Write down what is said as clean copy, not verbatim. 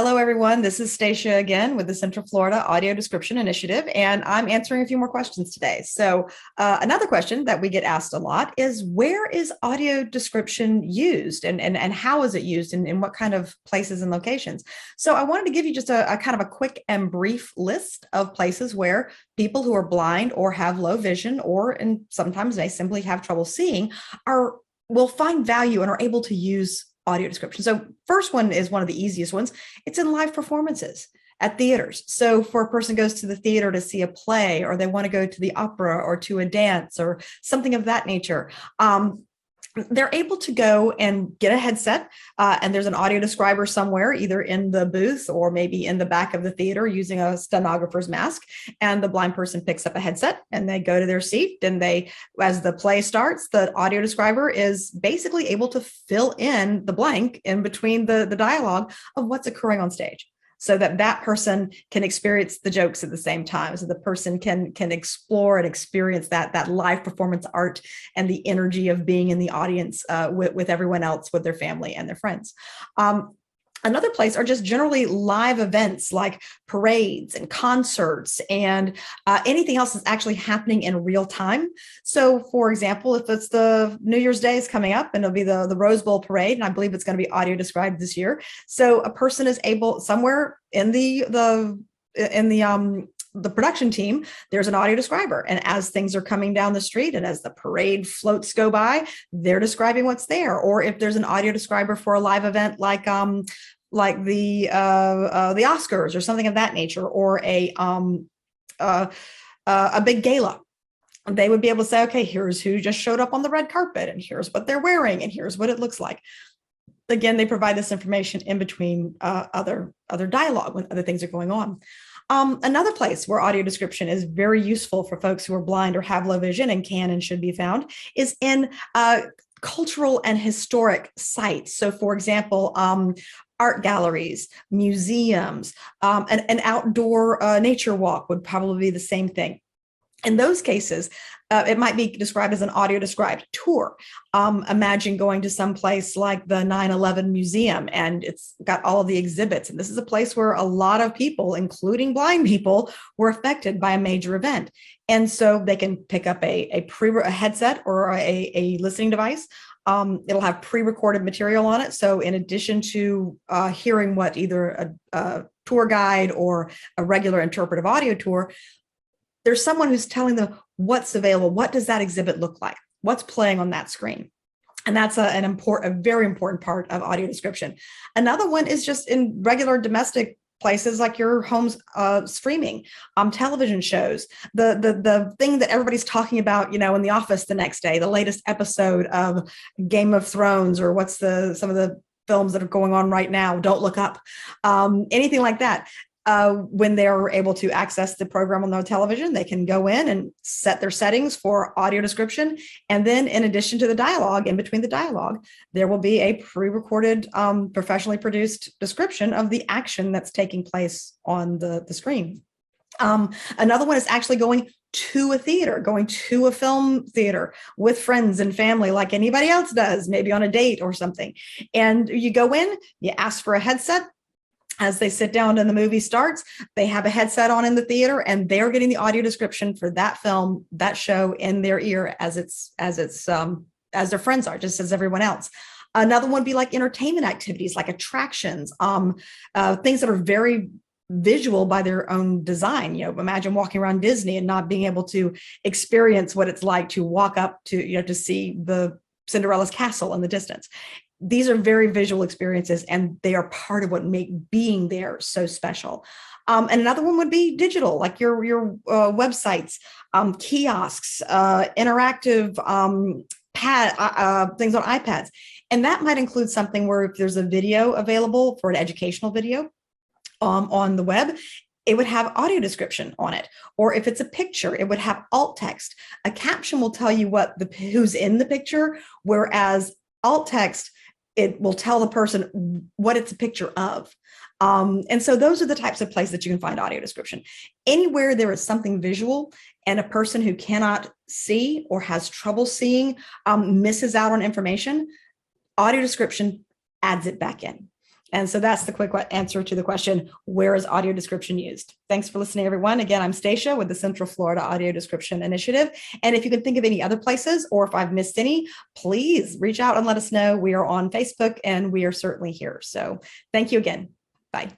Hello, everyone. This is Stacia again with the Central Florida Audio Description Initiative, and I'm answering a few more questions today. Another question that we get asked a lot is, where is audio description used, and how is it used, and in what kind of places and locations? So I wanted to give you just a kind of a quick and brief list of places where people who are blind or have low vision, and sometimes they simply have trouble seeing, will find value and are able to use audio description. So first one is one of the easiest ones. It's in live performances at theaters. So for a person goes to the theater to see a play, or they want to go to the opera or to a dance or something of that nature, they're able to go and get a headset, and there's an audio describer somewhere, either in the booth or maybe in the back of the theater using a stenographer's mask. And the blind person picks up a headset and they go to their seat, and as the play starts, the audio describer is basically able to fill in the blank in between the dialogue of what's occurring on stage, so that person can experience the jokes at the same time. So the person can explore and experience that live performance art and the energy of being in the audience with everyone else, with their family and their friends. Another place are just generally live events like parades and concerts and anything else that's actually happening in real time. So, for example, if it's the New Year's Day is coming up and it'll be the Rose Bowl parade, and I believe it's going to be audio described this year. So a person is able somewhere in the production team, there's an audio describer. And as things are coming down the street and as the parade floats go by, they're describing what's there. Or if there's an audio describer for a live event like the Oscars or something of that nature, or a big gala, they would be able to say, okay, here's who just showed up on the red carpet, and here's what they're wearing, and here's what it looks like. Again, they provide this information in between other dialogue when other things are going on. Another place where audio description is very useful for folks who are blind or have low vision and can and should be found is in cultural and historic sites. So, for example, art galleries, museums, an outdoor nature walk would probably be the same thing. In those cases, it might be described as an audio described tour. Imagine going to some place like the 9/11 Museum, and it's got all of the exhibits. And this is a place where a lot of people, including blind people, were affected by a major event. And so they can pick up a headset or a listening device. It'll have pre-recorded material on it. So in addition to hearing what either a tour guide or a regular interpretive audio tour, there's someone who's telling them what's available. What does that exhibit look like? What's playing on that screen? And that's a very important part of audio description. Another one is just in regular domestic places like your home's streaming, television shows, the thing that everybody's talking about, in the office the next day, the latest episode of Game of Thrones, or some of the films that are going on right now, Don't Look Up, anything like that. When they're able to access the program on their television, they can go in and set their settings for audio description. And then in addition to the dialogue, in between the dialogue, there will be a pre-recorded, professionally produced description of the action that's taking place on the screen. Another one is actually going to a theater, going to a film theater with friends and family like anybody else does, maybe on a date or something. And you go in, you ask for a headset. As they sit down and the movie starts, they have a headset on in the theater, and they're getting the audio description for that film, that show in their ear as their friends are, just as everyone else. Another one would be like entertainment activities, like attractions, things that are very visual by their own design. Imagine walking around Disney and not being able to experience what it's like to walk up to, to see the Cinderella's castle in the distance. These are very visual experiences, and they are part of what make being there so special. And another one would be digital, like your websites, kiosks, interactive things on iPads. And that might include something where if there's a video available for an educational video on the web, it would have audio description on it. Or if it's a picture, it would have alt text. A caption will tell you who's in the picture, whereas alt text, it will tell the person what it's a picture of. And so those are the types of places that you can find audio description. Anywhere there is something visual and a person who cannot see or has trouble seeing misses out on information, audio description adds it back in. And so that's the quick answer to the question, where is audio description used? Thanks for listening, everyone. Again, I'm Stacia with the Central Florida Audio Description Initiative. And if you can think of any other places, or if I've missed any, please reach out and let us know. We are on Facebook and we are certainly here. So thank you again. Bye.